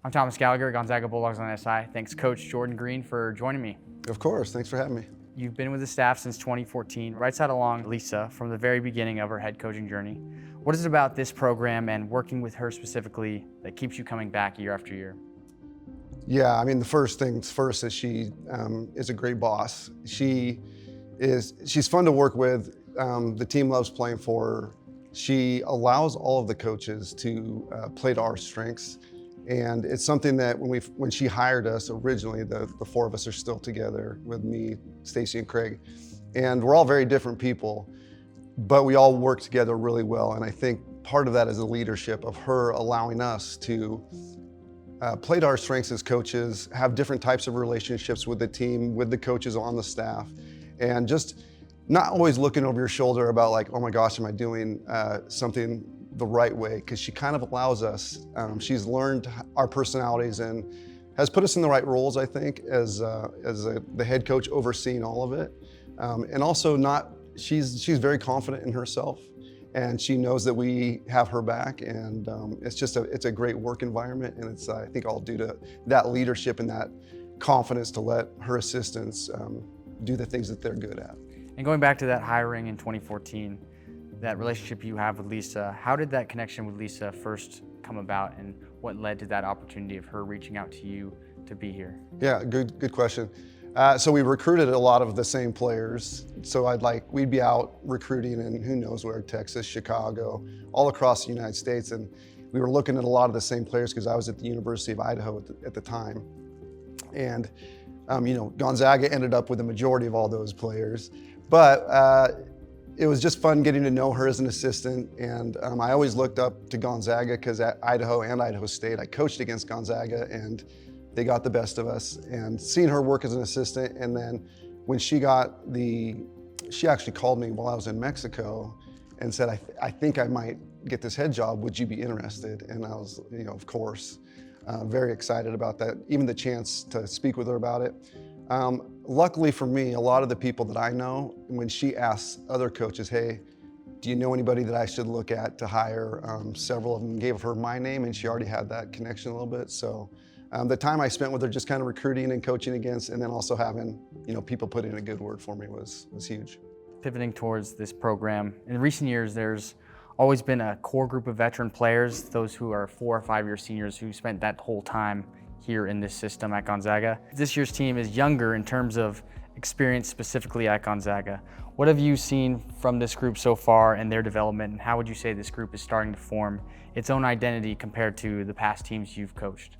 I'm Thomas Gallagher, Gonzaga Bulldogs on SI. Thanks, Coach Jordan Green, for joining me. Of course, thanks for having me. You've been with the staff since 2014, right side along Lisa from the very beginning of her head coaching journey. What is it about this program and working with her specifically that keeps you coming back year after year? Yeah, I mean, the first things first is she is a great boss. She's fun to work with. The team loves playing for her. She allows all of the coaches to play to our strengths. And it's something that when she hired us originally, the four of us are still together with me, Stacy, and Craig. And we're all very different people, but we all work together really well. And I think part of that is the leadership of her allowing us to play to our strengths as coaches, have different types of relationships with the team, with the coaches on the staff, and just not always looking over your shoulder about like, oh my gosh, am I doing something the right way? Because she kind of allows us. She's learned our personalities and has put us in the right roles, I think, as the head coach overseeing all of it. And also she's very confident in herself, and she knows that we have her back, and it's a great work environment, and it's I think all due to that leadership and that confidence to let her assistants do the things that they're good at. And going back to that hiring in 2014, that relationship you have with Lisa, how did that connection with Lisa first come about, and what led to that opportunity of her reaching out to you to be here? Yeah, good question. So we recruited a lot of the same players. So we'd be out recruiting in who knows where, Texas, Chicago, all across the United States. And we were looking at a lot of the same players because I was at the University of Idaho at the time. And Gonzaga ended up with the majority of all those players. But it was just fun getting to know her as an assistant. And I always looked up to Gonzaga because at Idaho and Idaho State, I coached against Gonzaga, and they got the best of us. And seeing her work as an assistant, and then when she actually called me while I was in Mexico and said, I think I might get this head job, would you be interested? And I was, of course, very excited about that, even the chance to speak with her about it. Luckily for me, a lot of the people that I know, when she asks other coaches, hey, do you know anybody that I should look at to hire? Several of them gave her my name, and she already had that connection a little bit. So the time I spent with her just kind of recruiting and coaching against, and then also having people put in a good word for me was huge. Pivoting towards this program, in recent years, there's always been a core group of veteran players, those who are 4 or 5 year seniors who spent that whole time here in this system at Gonzaga. This year's team is younger in terms of experience specifically at Gonzaga. What have you seen from this group so far and their development, and how would you say this group is starting to form its own identity compared to the past teams you've coached?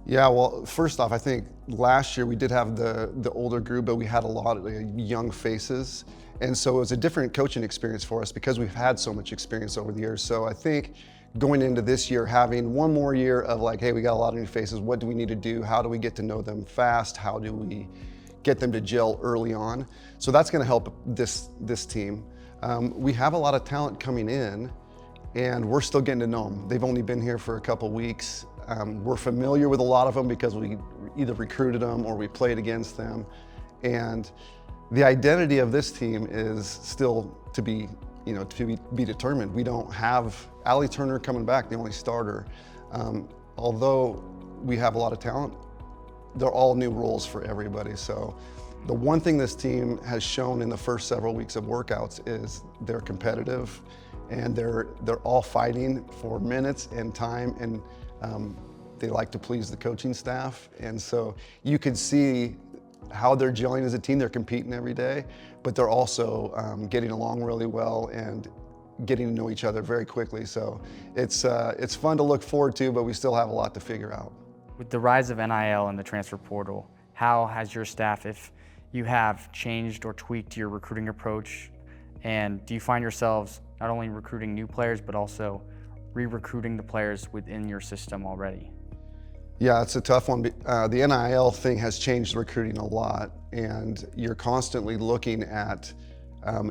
Yeah, well, first off, I think last year we did have the older group, but we had a lot of young faces. And so it was a different coaching experience for us because we've had so much experience over the years. So I think going into this year, having one more year of like, hey, we got a lot of new faces. What do we need to do? How do we get to know them fast? How do we get them to gel early on? So that's going to help this team. We have a lot of talent coming in, and we're still getting to know them. They've only been here for a couple weeks. We're familiar with a lot of them because we either recruited them or we played against them. And the identity of this team is still to be determined. We don't have Allie Turner coming back, the only starter. Although we have a lot of talent, they're all new roles for everybody. So the one thing this team has shown in the first several weeks of workouts is they're competitive, and they're all fighting for minutes and time, and they like to please the coaching staff. And so you could see how they're gelling as a team. They're competing every day, but they're also getting along really well and getting to know each other very quickly. So it's fun to look forward to, but we still have a lot to figure out. With the rise of NIL and the transfer portal, how has your staff, if you have, changed or tweaked your recruiting approach? And do you find yourselves not only recruiting new players, but also re-recruiting the players within your system already? Yeah, it's a tough one. The NIL thing has changed recruiting a lot, and you're constantly looking at,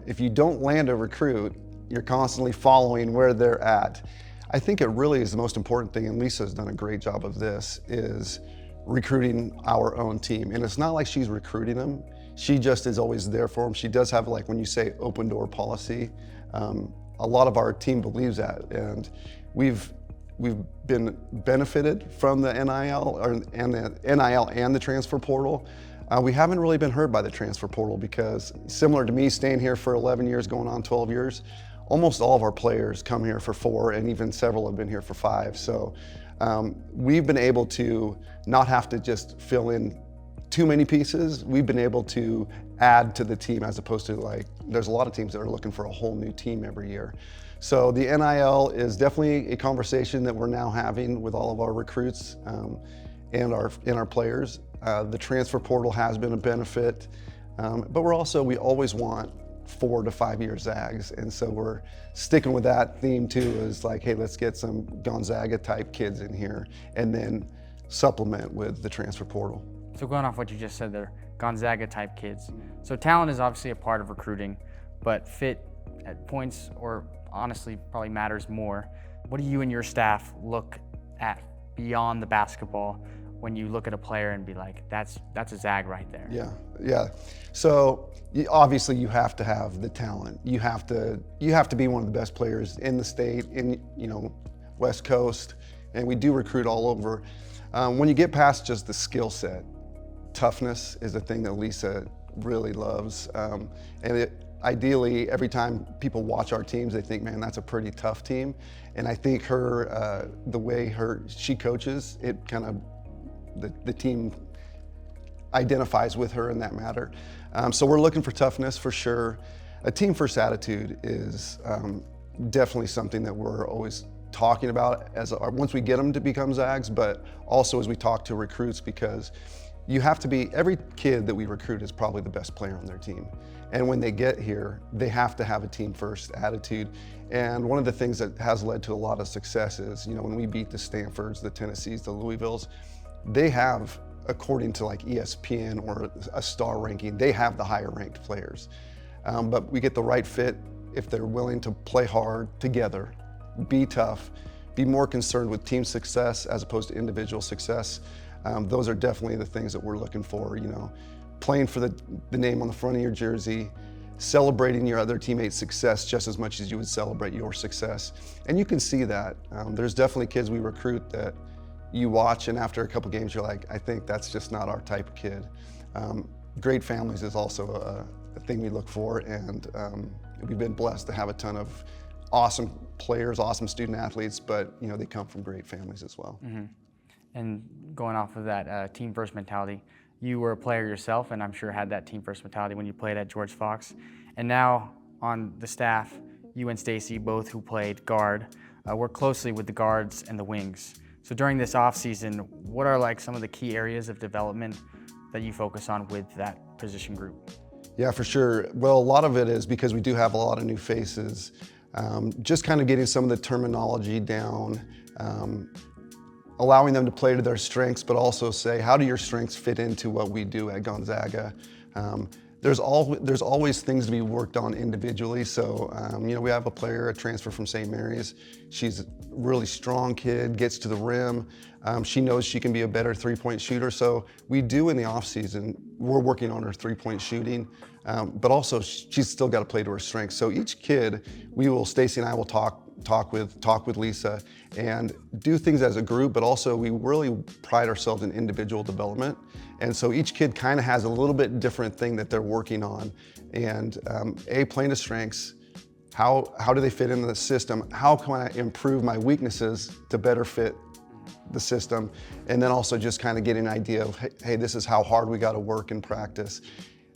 if you don't land a recruit, you're constantly following where they're at. I think it really is the most important thing, and Lisa's done a great job of this, is recruiting our own team. And it's not like she's recruiting them. She just is always there for them. She does have, like when you say open door policy, a lot of our team believes that. And we've we've been benefited from the NIL and the transfer portal. We haven't really been hurt by the transfer portal because, similar to me staying here for 11 years, going on 12 years, almost all of our players come here for 4, and even several have been here for 5. So we've been able to not have to just fill in too many pieces. We've been able to add to the team, as opposed to, like, there's a lot of teams that are looking for a whole new team every year. So the NIL is definitely a conversation that we're now having with all of our recruits and our players. The transfer portal has been a benefit, but we always want 4 to 5 year Zags, and so we're sticking with that theme too. Is like, hey, let's get some Gonzaga type kids in here, and then supplement with the transfer portal. So going off what you just said there, Gonzaga type kids. So talent is obviously a part of recruiting, but fit at points, or honestly probably matters more. What do you and your staff look at beyond the basketball when you look at a player and be like, that's a Zag right there? Yeah. So obviously you have to have the talent. You have to be one of the best players in the state, in West Coast, and we do recruit all over. When you get past just the skill set, toughness is a thing that Lisa really loves, and ideally, every time people watch our teams, they think, man, that's a pretty tough team. And I think the way she coaches, it kind of, the team identifies with her in that matter. So we're looking for toughness for sure. A team first attitude is definitely something that we're always talking about once we get them to become Zags, but also as we talk to recruits, because every kid that we recruit is probably the best player on their team. And when they get here, they have to have a team first attitude. And one of the things that has led to a lot of success is, when we beat the Stanfords, the Tennessees, the Louisvilles, they have, according to like ESPN or a star ranking, they have the higher ranked players. But we get the right fit if they're willing to play hard together, be tough, be more concerned with team success as opposed to individual success. Those are definitely the things that we're looking for, playing for the name on the front of your jersey, celebrating your other teammates' success just as much as you would celebrate your success. And you can see that. There's definitely kids we recruit that you watch, and after a couple games, you're like, I think that's just not our type of kid. Great families is also a thing we look for, and we've been blessed to have a ton of awesome players, awesome student athletes, but they come from great families as well. Mm-hmm. And going off of that team first mentality, you were a player yourself, and I'm sure had that team first mentality when you played at George Fox. And now on the staff, you and Stacy, both who played guard, work closely with the guards and the wings. So during this off season, what are like some of the key areas of development that you focus on with that position group? Yeah, for sure. Well, a lot of it is because we do have a lot of new faces. Just kind of getting some of the terminology down, allowing them to play to their strengths, but also say, how do your strengths fit into what we do at Gonzaga? There's always things to be worked on individually. So, we have a player, a transfer from St. Mary's. She's a really strong kid, gets to the rim. She knows she can be a better three-point shooter. So we do in the off season, we're working on her three-point shooting, but also she's still got to play to her strengths. So each kid, Stacy and I will talk with Lisa and do things as a group, but also we really pride ourselves in individual development. And so each kid kind of has a little bit different thing that they're working on. And playing to strengths, how do they fit into the system? How can I improve my weaknesses to better fit the system? And then also just kind of getting an idea of, hey, this is how hard we got to work in practice.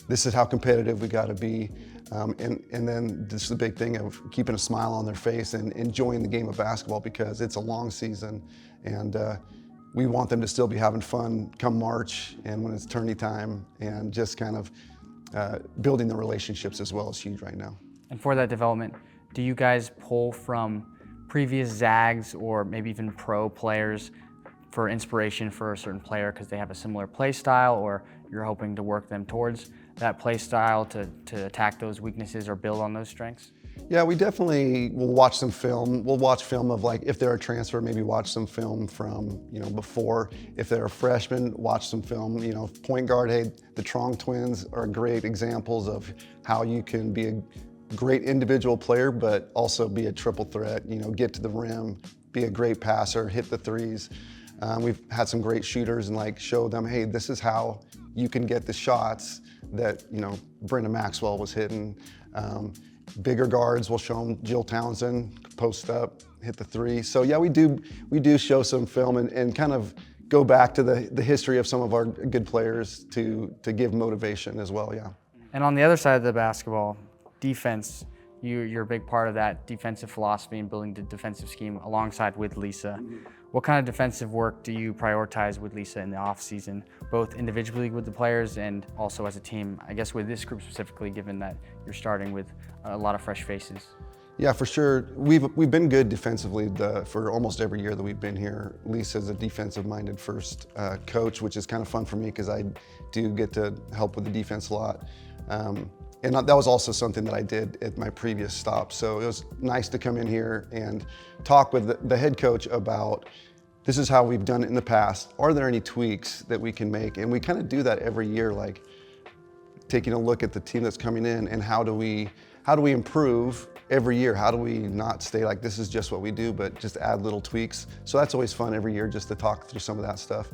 This is how competitive we got to be. And then this is the big thing of keeping a smile on their face and enjoying the game of basketball, because it's a long season, and we want them to still be having fun come March and when it's tourney time, and just kind of building the relationships as well is huge right now. And for that development, do you guys pull from previous Zags or maybe even pro players for inspiration for a certain player because they have a similar play style, or you're hoping to work them towards that play style to attack those weaknesses or build on those strengths? Yeah, we definitely will watch some film. We'll watch film of, like, if they're a transfer, maybe watch some film from, before. If they're a freshman, watch some film. Point guard, hey, the Trong twins are great examples of how you can be a great individual player, but also be a triple threat, get to the rim, be a great passer, hit the threes. We've had some great shooters and like show them, hey, this is how you can get the shots that, you know, Brenda Maxwell was hitting. Bigger guards, we'll show them Jill Townsend, post up, hit the three. So yeah, we do show some film and kind of go back to the history of some of our good players to give motivation as well, yeah. And on the other side of the basketball, defense, you're a big part of that defensive philosophy and building the defensive scheme alongside with Lisa. What kind of defensive work do you prioritize with Lisa in the off season, both individually with the players and also as a team? I guess with this group specifically, given that you're starting with a lot of fresh faces. Yeah, for sure. We've been good defensively for almost every year that we've been here. Lisa's a defensive-minded first coach, which is kind of fun for me because I do get to help with the defense a lot. And that was also something that I did at my previous stop. So it was nice to come in here and talk with the head coach about this is how we've done it in the past. Are there any tweaks that we can make? And we kind of do that every year, like taking a look at the team that's coming in and how do we improve every year? How do we not stay like this is just what we do, but just add little tweaks? So that's always fun every year just to talk through some of that stuff.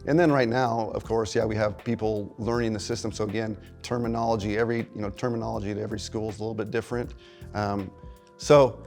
And then right now, of course, yeah, we have people learning the system. So again, terminology to every school is a little bit different. So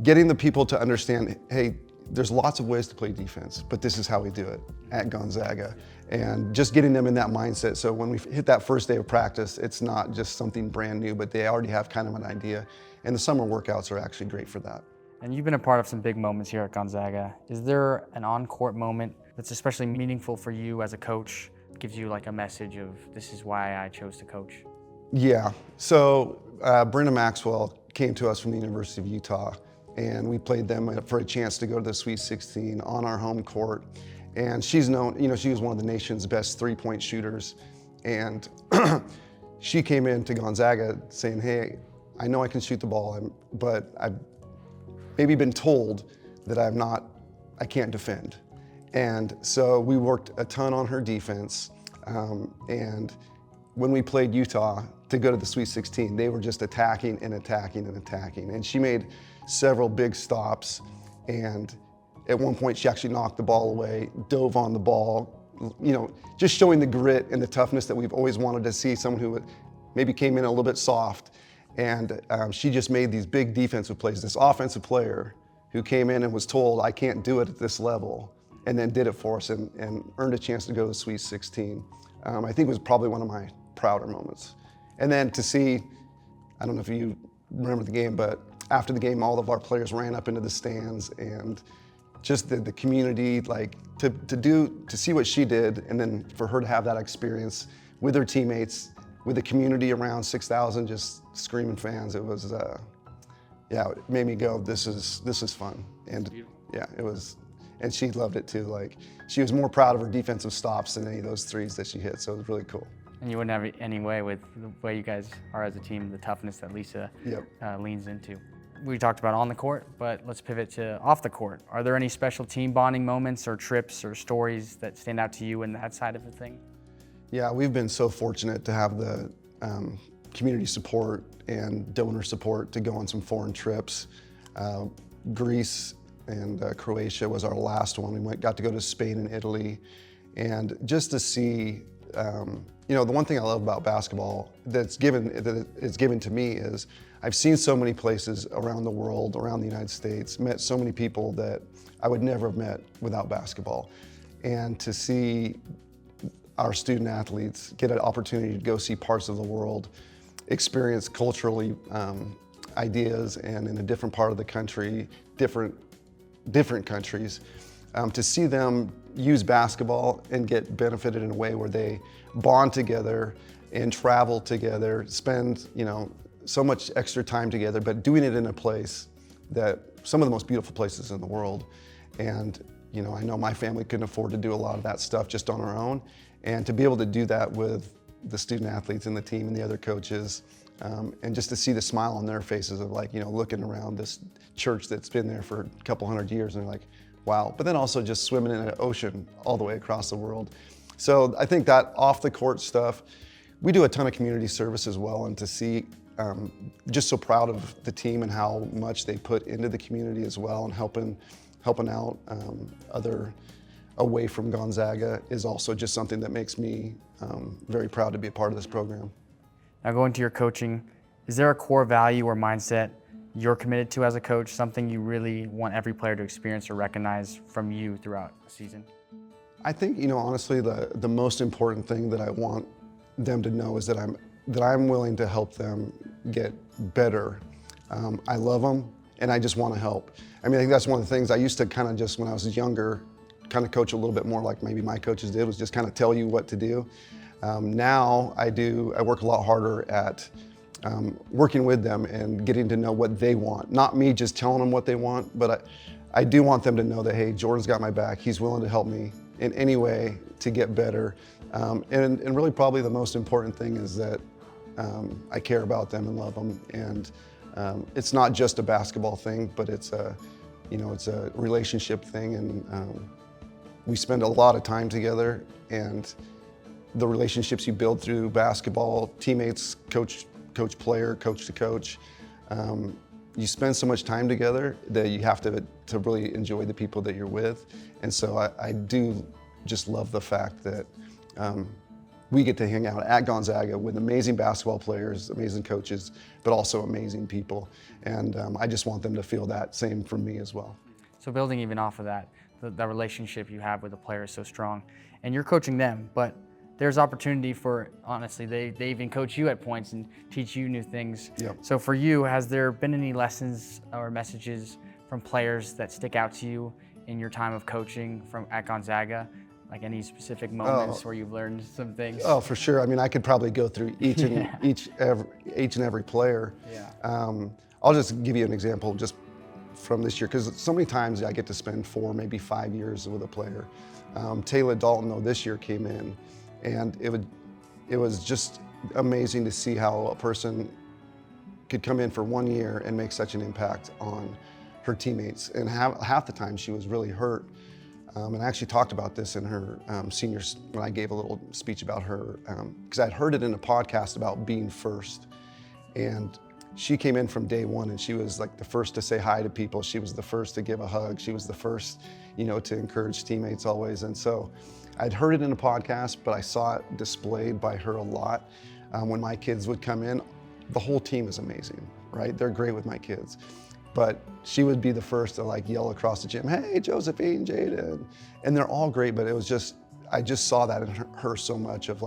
getting the people to understand, hey, there's lots of ways to play defense, but this is how we do it at Gonzaga. And just getting them in that mindset. So when we hit that first day of practice, it's not just something brand new, but they already have kind of an idea. And the summer workouts are actually great for that. And you've been a part of some big moments here at Gonzaga. Is there an on-court moment that's especially meaningful for you as a coach, gives you like a message of this is why I chose to coach? Yeah, so Brenda Maxwell came to us from the University of Utah, and we played them for a chance to go to the Sweet 16 on our home court. And she's known, you know, she was one of the nation's best three-point shooters. And she came into Gonzaga saying, hey, I know I can shoot the ball, but I've maybe been told that I can't defend. And so we worked a ton on her defense. And when we played Utah to go to the Sweet 16, they were just attacking and attacking and attacking. And she made several big stops. And at one point, she actually knocked the ball away, dove on the ball, you know, just showing the grit and the toughness that we've always wanted to see, someone who maybe came in a little bit soft. And she just made these big defensive plays. This offensive player who came in and was told, I can't do it at this level, and then did it for us and earned a chance to go to the Sweet 16. I think it was probably one of my prouder moments. And then to see, I don't know if you remember the game, but after the game, all of our players ran up into the stands and just the community, like to see what she did, and then for her to have that experience with her teammates, with the community around 6,000 just screaming fans. It was, yeah, it made me go, this is fun. And yeah, it was, and she loved it too. Like she was more proud of her defensive stops than any of those threes that she hit. So it was really cool. And you wouldn't have it any way with the way you guys are as a team, the toughness that Lisa leans into. We talked about on the court, but let's pivot to off the court. Are there any special team bonding moments or trips or stories that stand out to you in that side of the thing? Yeah, we've been so fortunate to have the community support and donor support to go on some foreign trips. Greece and Croatia was our last one. We got to go to Spain and Italy. And just to see, you know, the one thing I love about basketball that it's given to me is I've seen so many places around the world, around the United States, met so many people that I would never have met without basketball. And to see our student athletes get an opportunity to go see parts of the world, experience culturally ideas, and in a different part of the country, different countries, to see them use basketball and get benefited in a way where they bond together and travel together, spend, you know, so much extra time together, but doing it in a place that some of the most beautiful places in the world. And, you know, I know my family couldn't afford to do a lot of that stuff just on our own. And to be able to do that with the student athletes and the team and the other coaches, and just to see the smile on their faces of like, you know, looking around this church that's been there for a couple hundred years and they're like, wow. But then also just swimming in an ocean all the way across the world. So I think that off the court stuff, we do a ton of community service as well, and to see, just so proud of the team and how much they put into the community as well, and helping helping out other away from Gonzaga is also just something that makes me very proud to be a part of this program. Now going to your coaching, is there a core value or mindset you're committed to as a coach, something you really want every player to experience or recognize from you throughout the season? I think, honestly, the most important thing that I want them to know is that I'm willing to help them get better. I love them, and I just want to help. I think that's one of the things I used to kind of just, when I was younger, kind of coach a little bit more like maybe my coaches did, was just kind of tell you what to do. Now I work a lot harder at working with them and getting to know what they want. Not me just telling them what they want, but I do want them to know that, hey, Jordan's got my back. He's willing to help me in any way to get better. And really probably the most important thing is that I care about them and love them. And it's not just a basketball thing, but it's a relationship thing. And we spend a lot of time together, and the relationships you build through basketball, teammates, coach, player, coach to coach, you spend so much time together that you have to really enjoy the people that you're with. And so I do just love the fact that we get to hang out at Gonzaga with amazing basketball players, amazing coaches, but also amazing people. And I just want them to feel that same from me as well. So building even off of that, the relationship you have with the players is so strong, and you're coaching them, but there's opportunity for, honestly, they even coach you at points and teach you new things. Yep. So for you, has there been any lessons or messages from players that stick out to you in your time of coaching at Gonzaga? Like any specific moments where you've learned some things? Oh, for sure. I could probably go through each and every player. Yeah. I'll just give you an example just from this year, because so many times I get to spend 4, maybe 5 years with a player. Taylor Dalton, though, this year came in, and it was just amazing to see how a person could come in for 1 year and make such an impact on her teammates. And half the time she was really hurt. And I actually talked about this in her seniors, when I gave a little speech about her, because I'd heard it in a podcast about being first. And she came in from day one, and she was like the first to say hi to people. She was the first to give a hug. She was the first, to encourage teammates always. And so I'd heard it in a podcast, but I saw it displayed by her a lot. When my kids would come in, the whole team is amazing, right? They're great with my kids. But she would be the first to yell across the gym, hey, Josephine, Jaden. And they're all great, but it was just, I just saw that in her so much of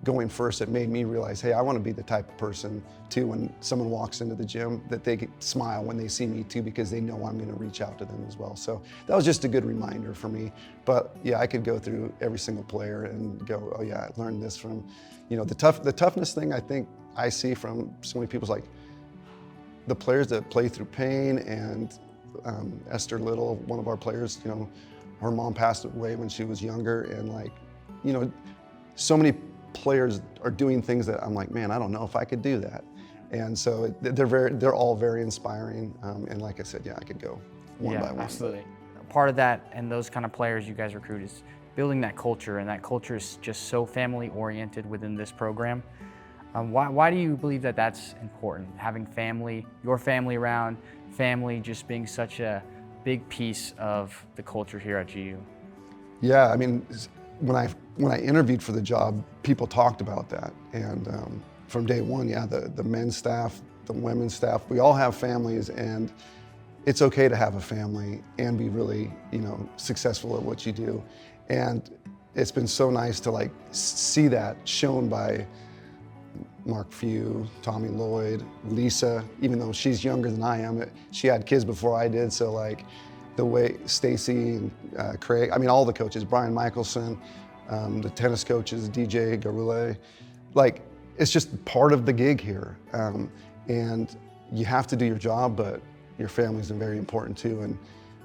going first. It made me realize, hey, I want to be the type of person too, when someone walks into the gym, that they could smile when they see me too, because they know I'm going to reach out to them as well. So that was just a good reminder for me. But yeah, I could go through every single player and go, oh yeah, I learned this from, the toughness thing I think I see from so many people's the players that play through pain. And Esther Little, one of our players, her mom passed away when she was younger, and so many players are doing things that I'm like, man, I don't know if I could do that. And so they're all very inspiring. And like I said, yeah, I could go one by one. Absolutely. Part of that, and those kind of players you guys recruit, is building that culture, and that culture is just so family oriented within this program. Why do you believe that that's important? Having family, your family around, family just being such a big piece of the culture here at GU. Yeah, when I interviewed for the job, people talked about that. And from day one, yeah, the men's staff, the women's staff, we all have families, and it's okay to have a family and be really, successful at what you do. And it's been so nice to see that shown by Mark Few, Tommy Lloyd, Lisa, even though she's younger than I am, she had kids before I did. So the way Stacy and Craig, all the coaches, Brian Michelson, the tennis coaches, DJ Garule, it's just part of the gig here. And you have to do your job, but your family's very important too.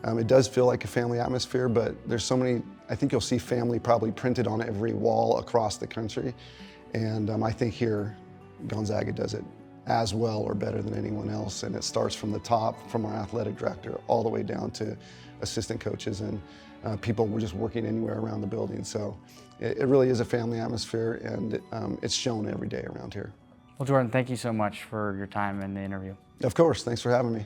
And it does feel like a family atmosphere, but there's so many, I think you'll see family probably printed on every wall across the country. And I think here, Gonzaga does it as well or better than anyone else. And it starts from the top, from our athletic director, all the way down to assistant coaches and people were just working anywhere around the building. So it really is a family atmosphere, and it's shown every day around here. Well, Jordan, thank you so much for your time in the interview. Of course, thanks for having me.